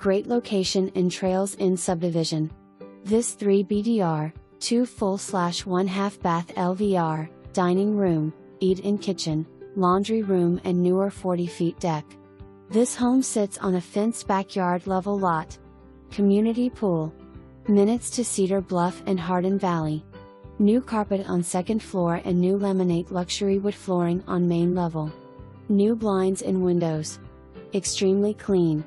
Great location in Trails End Subdivision. This 3 BDR, 2 full/1/2 bath LVR, dining room, eat-in kitchen, laundry room and newer 40-feet deck. This home sits on a fenced backyard level lot. Community pool. Minutes to Cedar, Bluff and Hardin Valley. New carpet on second floor and new laminate luxury wood flooring on main level. New blinds and windows. Extremely clean.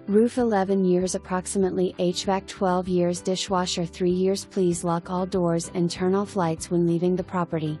Roof 11 years approximately, HVAC 12 years, dishwasher 3 years. Please lock all doors and turn off lights when leaving the property.